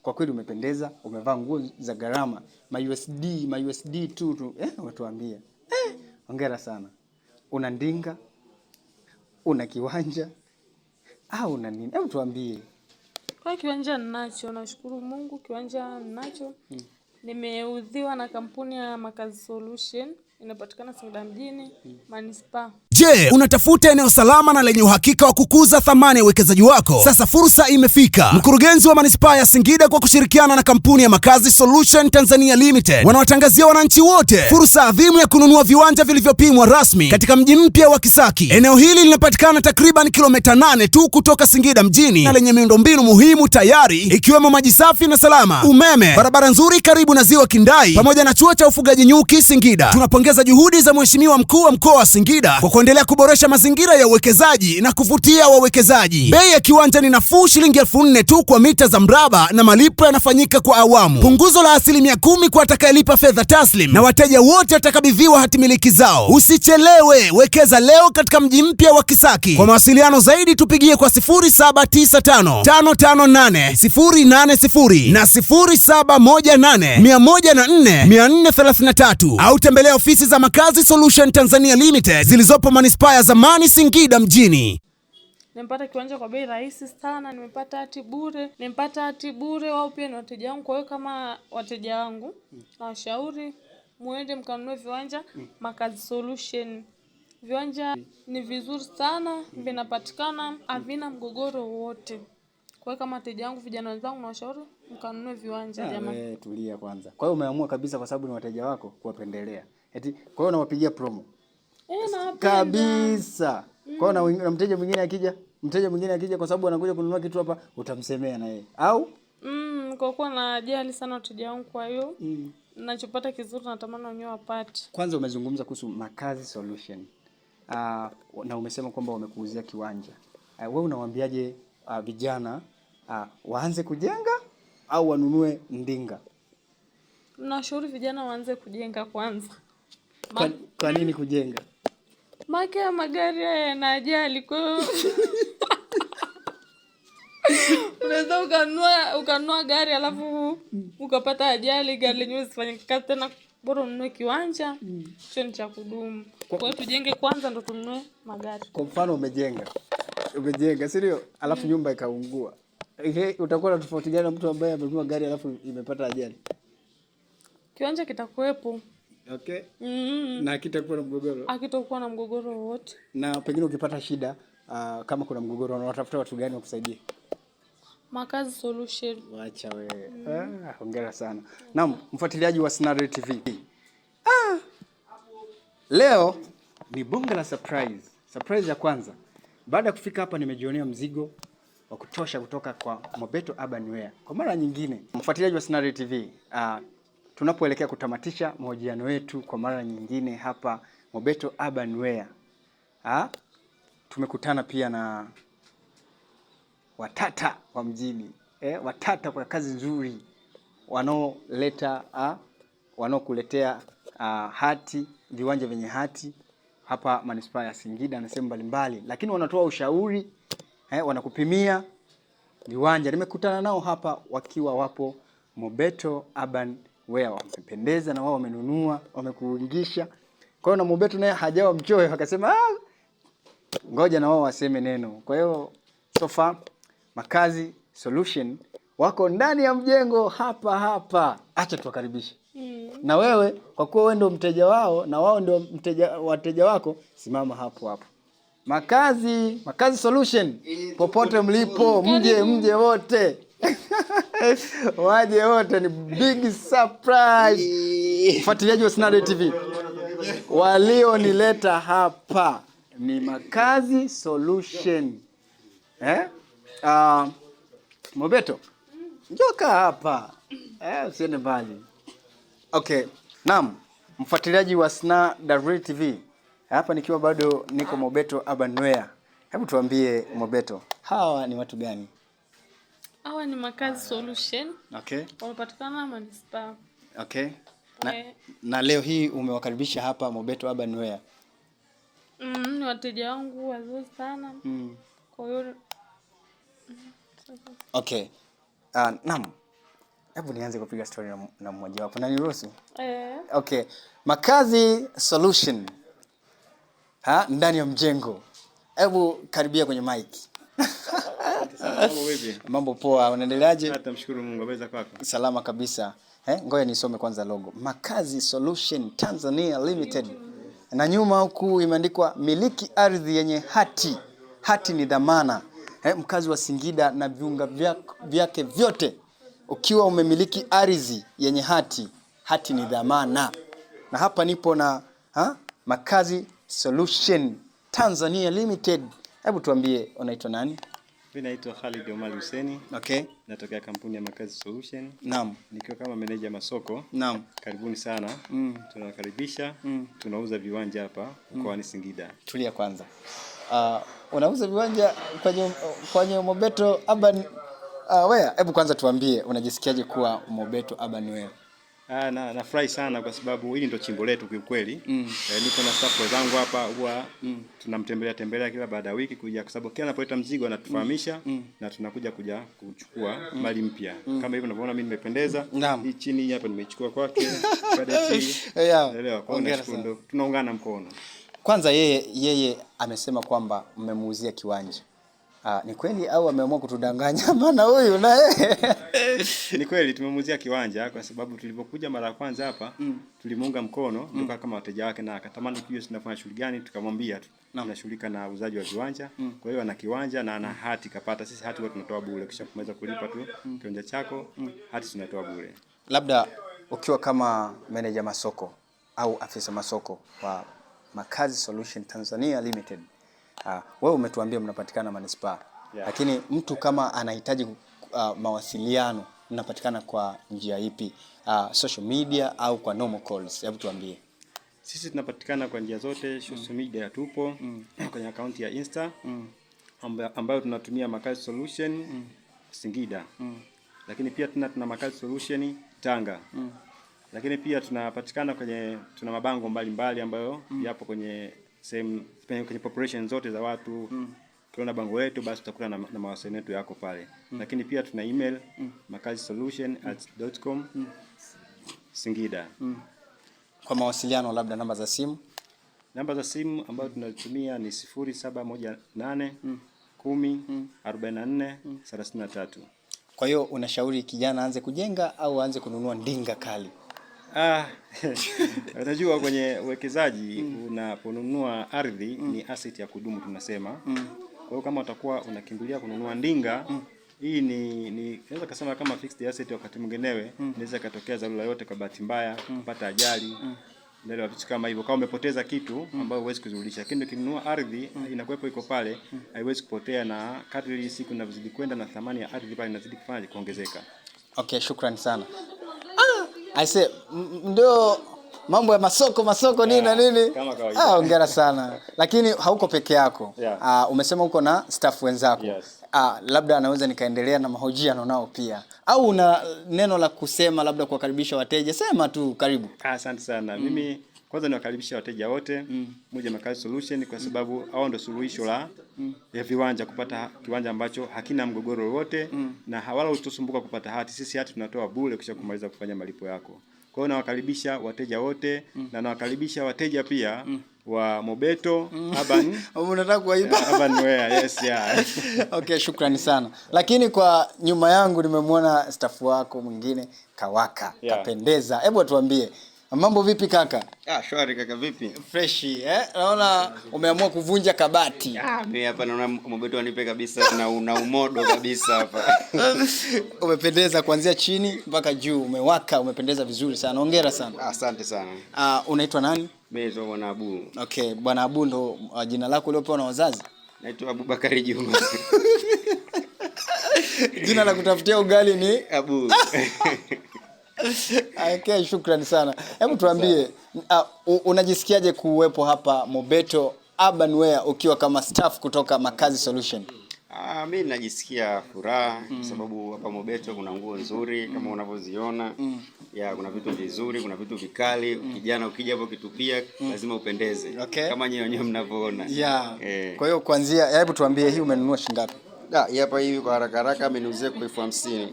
Kwa kweli umependeza, umevaa nguo za gharama, ma USD tu. Watuambie. Hongera sana. Una ndinga? Una kiwanja? Au una nini? Hebu tuambie. Kwa kiwanja ninacho, nashukuru Mungu, kiwanja ninacho. Nimeudhiwa na kampuni ya Makazi Solution, inapatikana Singida mjini, Manispaa. Je, unatafuta eneo salama na lenye uhakika wa kukuza thamani ya uwekezaji wako? Sasa fursa imefika. Mkurugenzi wa Manispaa ya Singida kwa kushirikiana na kampuni ya Makazi Solution Tanzania Limited wanawatangazia wananchi wote fursa adhimu ya kununua viwanja vilivyopimwa rasmi katika mji mpya wa Kisaki. Eneo hili linapatikana takriban kilomita 8 tu kutoka Singida mjini na lenye miundombinu muhimu tayari ikiwemo maji safi na salama, umeme, barabara nzuri karibu na ziwa Kindai pamoja na chuo cha ufugaji nyuki Singida. Tunapongeza juhudi za Mheshimiwa Mkuu wa Mkoa wa Singida kwa kuendelea kuboresha mazingira ya uwekezaji na kuvutia wawekezaji. Bei ya kiwanja ni nafuu, shilingi 4,000 tu kwa mita za mraba na malipo yanafanyika kwa awamu. Punguzo la 10% kwa atakayelipa fedha taslim na wateja wote watakabidhiwa hatimiliki zao. Usichelewe, wekeza leo katika mji mpya wa Kisaki. Kwa mawasiliano zaidi tupigie kwa 0795 558 080 na 0718 104 433 au tembelea ofisi za Makazi Solution Tanzania Limited zilizopo Manispaa ya zamani Singida mjini. Nimepata kiwanja kwa bei rahisi sana, nimepata hati bure, wao pia ni wateja wangu. Kwa hiyo kama wateja wangu, nawashauri muende mkanunue viwanja Makazi Solution. Viwanja ni vizuri sana, vinapatikana, havina mgogoro wote. Kwa hiyo kama wateja wangu, vijana wenzangu, nawashauri mkanunue viwanja jamani. Wewe tulia kwanza. Kwa hiyo umeamua kabisa kwa sababu ni wateja wako kuwapendelea. Eti kwa hiyo unawapigia promo. Kabisa. Kwa hiyo na mteja mwingine akija kwa sababu anakuja kununua kitu hapa utamsemea na yeye. Au? Kwa kuwa najali sana wateja wangu, kwa hiyo ninachopata kizuri natamani wenyewe wapate. Kwanza umezungumza kuhusu Makazi Solution. Na umesema kwamba wamekuuzia kiwanja. Wewe unawaambiaje vijana waanze kujenga au wanunue ndinga? Nashauri vijana waanze kujenga kwanza. Kwa nini kujenga? Maana magari yana ajali, kwa hiyo unaweza ukanunua gari alafu ukapata ajali, gari lenyewe usifanye kazi tena, bora ununue kiwanja, sio ni cha kudumu. Kwa hiyo tujenge kwanza ndo tununue magari. Kwa mfano umejenga, sio? Alafu nyumba ikaungua. Utakuwa na tofauti gani na mtu ambaye amenunua gari alafu imepata ajali? Kiwanja kitakuwepo. Okay. Na kitakuwa na mgogoro. Hakitakuwa na mgogoro wote. Na pengine ukipata shida, kama kuna mgogoro, unatafuta watu gani wakusaidie? Makazi Solution. Wacha wewe. Hongera sana. Naam, mfuatiliaji wa Snada TV. Leo ni bonge la surprise. Surprise ya kwanza. Baada ya kufika hapa nimejionea mzigo wa kutosha kutoka kwa Mobeto Urban Wear. Kwa mara nyingine, mfuatiliaji wa Snada TV, tunapoelekea kutamatisha mahojiano yetu kwa mara nyingine hapa Mobeto Urban Wear. Tumekutana pia na watata wa mjini. Watata kwa kazi nzuri wanaokuletea hati, viwanja vyenye hati hapa Manispaa ya Singida na sehemu mbalimbali, lakini wanatoa ushauri, wanakupimia viwanja. Nimekutana nao hapa wakiwa wapo Mobeto Urban Wear, wamependeza na wao wamenunua, wamekuingisha. Kwa hiyo na Mobeto naye hajawa mchoyo, akasema ngoja na wao waseme neno. Kwa hiyo so far Makazi Solution wako ndani ya mjengo hapa. Acha tuwakaribishe. Na wewe kwa kuwa wewe ndio mteja wao na wao ndio wateja wako, simama hapo. Makazi Solution, popote mlipo, mje wote. Waje wote, ni big surprise. Fuatiliaji wa Snada TV. Walionileta hapa ni Makazi Solution. Mobeto, njoka hapa. Usiende mbali. Okay. Naam, mfuatiliaji wa Snada TV. Hapa nikiwa bado niko Mobeto Urban Wear. Hebu tuambie Mobeto, hawa ni watu gani? Hawa ni Makazi Solution. Okay. Wamepatikana Manispaa. Okay. Na leo hii umewakaribisha hapa Mobeto Urban Wear. Ni wateja wangu wazuri sana. Kwa hiyo okay. Naam. Hebu nianze kupiga story na mmoja wapo. Na niruhusu? Okay. Makazi Solution. Ndani ya mjengo. Hebu karibia kwenye mic. Mambo vipi? Mambo poa, unaendeleaje? Namshukuru Mungu, aweza kwako. Salama kabisa. Ngoja nisome kwanza logo. Makazi Solution Tanzania Limited. Na nyuma huku imeandikwa miliki ardhi yenye hati. Hati ni dhamana. Mkazi wa Singida na viunga vyake vyote. Ukiwa umemiliki ardhi yenye hati, hati ni dhamana. Na hapa nipo na Makazi Solution Tanzania Limited. Hebu tuambie unaitwa nani? Mimi naitwa Khalid Omar Hussein. Okay. Natokea kampuni ya Makazi Solution. Naam. Nikiwa kama meneja masoko. Naam. Karibuni sana. Tunawakaribisha. Tunauza viwanja hapa mkoani Singida. Tulia kwanza. Unauza viwanja kwenye Mobeto Urban Where? Hebu kwanza tuambie unajisikiaje kuwa Mobeto Urban Where? Nafurahi sana kwa sababu hili ndio chimbo letu kwa kweli. Niko na staff wenzangu hapa huwa tunamtembelea kila baada ya wiki kuja kwa sababu kila anapoleta mzigo anatufahamisha na tunakuja kuchukua mali mpya. Kama hivyo unavyoona mimi nimependeza. Hii chini hapa nimechukua kwake. Elewa kwa nashukuru tunaungana mkono. Kwanza yeye amesema kwamba mmemuuzia kiwanja. Ni kweli au ameamua kutudanganya? Maana huyu na yeye. Ni kweli tumemuuzia kiwanja kwa sababu tulipokuja mara ya kwanza hapa tulimuunga mkono ndio kama wateja wake na akatamani kujua tunafanya shughuli gani, tukamwambia tunashughulika na uuzaji wa viwanja. Kwa hiyo ana kiwanja na ana hati kapata. Sisi hati huwa tunatoa bure, kisha kumaliza kulipa tu kiwanja chako hati tunatoa bure. Labda ukiwa kama manager masoko au afisa masoko wa Makazi Solution Tanzania Limited. Wewe umetuambia mnapatikana manispaa. Lakini mtu kama anahitaji mawasiliano mnapatikana kwa njia ipi? Social media au kwa normal calls? Hebu tuambie. Sisi tunapatikana kwa njia zote, social media tupo kwenye akaunti ya Insta ambayo tunatumia Makazi Solution Singida. Lakini pia tuna Makazi Solution Tanga. Lakini pia tunapatikana tuna mabango mbalimbali ambayo yapo kwenye kwenye population zote za watu. Ukiona bango letu basi utakuta na mawasiliano yetu yako pale. Lakini pia tuna email makazisolution@.com Singida. Kwa mawasiliano labda namba za simu? Namba za simu ambazo tunatumia ni 0718 10 44 33. Kwa hiyo unashauri kijana aanze kujenga au aanze kununua ndinga kali? Unajua kwenye uwekezaji unaponunua ardhi ni asset ya kudumu tunasema. Kwa hiyo kama utakuwa unakimbilia kununua ndinga, hii ni naweza kusema kama fixed asset. Wakati mwinginewe inaweza katokea dharura yote kwa bahati mbaya, kupata ajali, ndio vitu kama hivyo. Kama umepoteza kitu ambayo huwezi kuzirudisha, lakini ukinunua ardhi inakuwepo iko pale, haiwezi kupotea, na kadri siku zinazozidi kwenda na thamani ya ardhi pale inazidi kuongezeka. Okay, shukrani sana. Ndio mambo ya masoko nini na nini. Hongera sana. Lakini hauko peke yako. Umesema uko na staff wenzako. Yes. Labda anaweza nikaendelea na mahojiano nao pia. Au una neno la kusema labda kuwakaribisha wateja? Sema tu, karibu. Asante sana. Mimi kwanza niwakaribisha wateja wote mmoja Makazi Solution kwa sababu hao ndio suluhisho la ya viwanja, kupata kiwanja ambacho hakina mgogoro wote na wala utosumbuka kupata hati. Sisi hati tunatoa bure kisha kumaliza kufanya malipo yako. Kwa hiyo nawakaribisha wateja wote na nawakaribisha wateja pia wa Mobeto Urban. Unataka kuiba? Urban Where, yes, yeah. Okay, shukrani sana. Lakini kwa nyuma yangu nimemwona staff wako mwingine Kawaka, kapendeza. Hebu tuambie, mambo vipi kaka? Shwari kaka, vipi? Fresh, naona umeamua kuvunja kabati. Mimi hapa naona Mobeto anipe kabisa na una umodo kabisa hapa. Umependeza kuanzia chini mpaka juu, umewaka, umependeza vizuri sana. Hongera sana. Asante sana. Unaitwa nani? Mimi naitwa Bwana Abu. Okay, Bwana Abu ndo jina lako uliopewa na wazazi? Naitwa Abubakari Juma. Jina la kutafutia ugali ni Abu. Okay, shukrani sana. Hebu tuambie, unajisikiaje kuwepo hapa Mobeto Urban Where ukiwa kama staff kutoka Makazi Solution? Mimi najisikia furaha kwa sababu hapa Mobeto kuna nguo nzuri kama unavyoziona. Kuna vitu vizuri, kuna vitu vikali. Kijana ukija hapo kitupia lazima upendeze. Kama nyinyi wenyewe mnavyoona. Kwa hiyo kuanzia, hebu tuambie hii umenunua shilingi ngapi? Hapa hivi kwa haraka haraka ameniuzia kwa 50,000.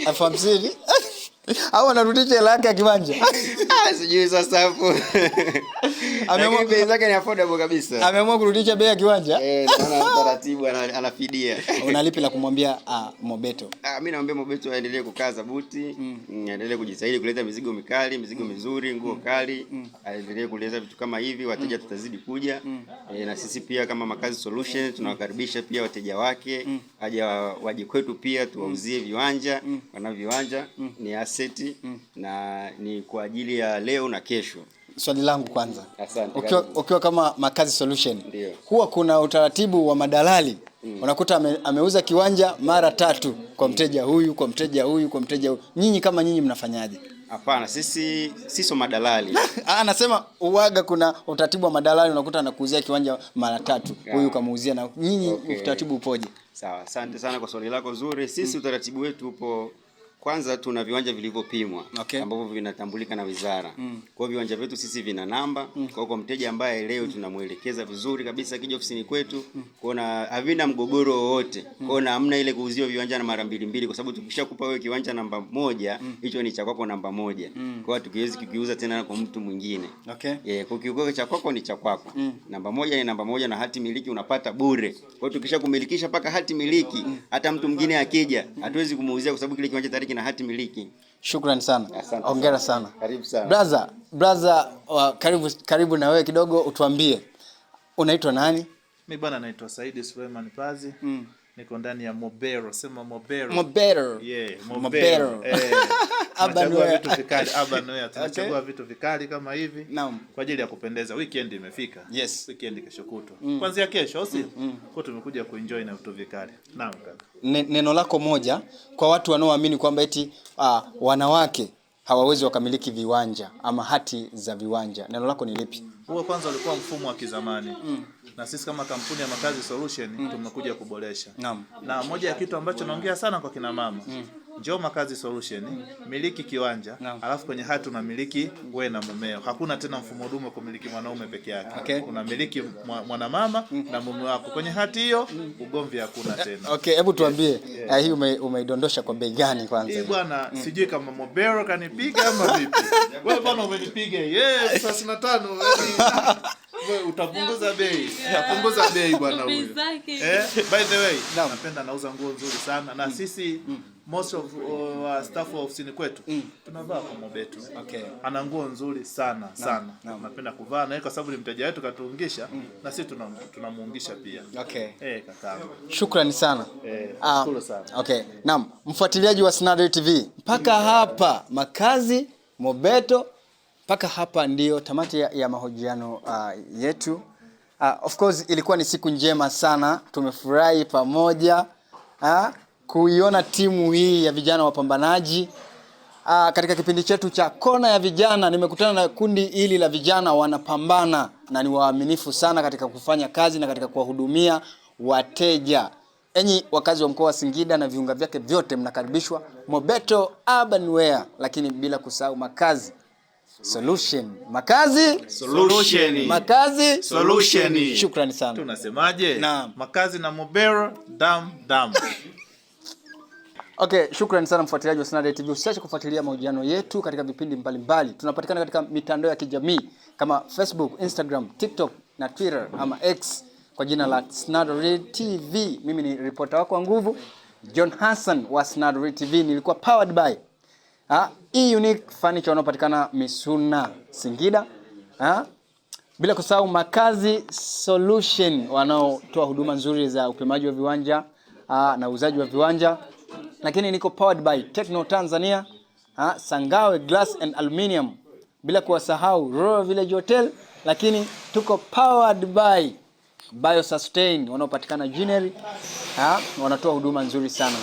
50,000 au anarudisha hela yake ya kiwanja? Sijui sasa hapo. Ameamua bei zake ni affordable kabisa. Ameamua kurudisha bei ya kiwanja? Naona taratibu anafidia. Unalipi la kumwambia Mobeto? Mimi naomba Mobeto aendelee kukaza buti, aendelee kujitahidi kuleta mizigo mikali, mizigo mizuri, nguo kali, aendelee kuleta vitu kama hivi, wateja tutazidi kuja. Na sisi pia kama Makazi Solution tunawakaribisha pia wateja wake, waje kwetu pia tuwauzie viwanja, wana viwanja ni asset na ni kwa ajili ya leo na kesho. Swali langu kwanza. Asante. Ukiwa kama Makazi Solution, Ndiyo. Huwa kuna utaratibu wa madalali. Unakuta ameuza kiwanja mara 3 kwa mteja huyu, kwa mteja huyu, kwa mteja huyu. Nyinyi kama nyinyi mnafanyaje? Hapana, sisi sio madalali. Anasema uwaga kuna utaratibu wa madalali, unakuta anakuuzia kiwanja mara 3, huyu kamuuzia, na nyinyi utaratibu upoje? Sawa, asante sana kwa swali lako zuri. Sisi utaratibu wetu upo, kwanza tuna viwanja vilivyopimwa ambavyo vinatambulika na wizara. Kwa viwanja vyetu sisi vina namba. Kwa mteja ambaye leo tunamuelekeza vizuri kabisa akija ofisini kwetu, kuna havina mgogoro wowote. Kwa hamna ile kuuziwa viwanja na mara 2 kwa sababu tukishakupa wewe kiwanja namba 1, hicho ni cha kwako namba 1. Kwa tukiwezi kukiuza tena kwa mtu mwingine. Kwa kiuko cha kwako ni cha kwako. Namba 1 ni namba 1 na hati miliki unapata bure. Kwa tukishakumilikisha paka hati miliki, hata mtu mwingine akija hatuwezi kumuuzia kwa sababu kile kiwanja tayari na hati miliki. Shukrani sana. Hongera sana. Karibu sana. Brother, karibu na wewe kidogo utuambie. Unaitwa nani? Mimi bwana naitwa Saidi Suleiman Pazi. Niko ndani ya Mobero, sema Mobero. Mobero. Yeah, Mobero. Tunachagua vitu vikali, tunachagua vitu vikali kama hivi. Naam. Kwa ajili ya kupendeza. Weekend imefika. Yes. Weekend kesho kutwa. Kuanzia kesho, si? Kwa tumekuja kuenjoy na vitu vikali. Naam kaka. Neno lako moja kwa watu wanaoamini kwamba eti wanawake hawawezi wakamiliki viwanja ama hati za viwanja. Neno lako ni lipi? Huo kwanza ulikuwa mfumo wa kizamani. Na sisi kama kampuni ya Makazi Solution tumekuja kuboresha. Na moja ya kitu ambacho naongea sana kwa kina mama. Njoo Makazi Solution, miliki kiwanja, alafu kwenye hati unamiliki wewe na mumeo. Hakuna tena mfumo dume kumiliki mwanaume peke yake. Unamiliki mwanamama na mume wako. Kwenye hati hiyo ugomvi hakuna tena. Hebu tuambie, hii umeidondosha kwa bei gani kwanza? Hii bwana sijui kama Mobero kanipiga ama vipi. Wewe bwana umenipiga. Yes, 35. Wewe utapunguza bei. Utapunguza bei bwana huyo. By the way, napenda nauza nguo nzuri sana na sisi most of staff wa ofisini kwetu tunavaa kwa Mobeto. Ana nguo nzuri sana. Napenda kuvaa na kwa sababu ni mteja wetu katuungisha na sisi tunamuungisha pia. Kaka. Shukrani sana. Shukuru sana. Naam, mfuatiliaji wa Snada TV. Mpaka hapa Makazi Mobeto, mpaka hapa ndio tamati ya mahojiano yetu. Of course ilikuwa ni siku njema sana. Tumefurahi pamoja kuiona timu hii ya vijana wapambanaji. Katika kipindi chetu cha Kona ya Vijana nimekutana na kundi hili la vijana wanapambana na ni waaminifu sana katika kufanya kazi na katika kuwahudumia wateja. Enyi wakazi wa mkoa wa Singida na viunga vyake vyote mnakaribishwa Mobeto Urban Wear, lakini bila kusahau Makazi Solution. Makazi Solution. Makazi Solution. Shukrani sana. Tunasemaje? Makazi na Mobero dam. Shukrani sana mfuatiliaji wa Snada TV. Usiache kufuatilia mahojiano yetu katika vipindi mbalimbali. Tunapatikana katika mitandao ya kijamii kama Facebook, Instagram, TikTok na Twitter ama X kwa jina la Snada TV. Mimi ni reporter wako wa nguvu John Hassan wa Snada TV. Nilikuwa powered by unique furniture wanaopatikana Misuna Singida. Bila kusahau Makazi Solution wanaotoa huduma nzuri za upimaji wa viwanja na uuzaji wa viwanja. Lakini niko powered by Techno Tanzania, Sangawe Glass and Aluminium. Bila kuwasahau Royal Village Hotel, lakini tuko powered by BioSustain wanaopatikana Jineri. Wanatoa huduma nzuri sana.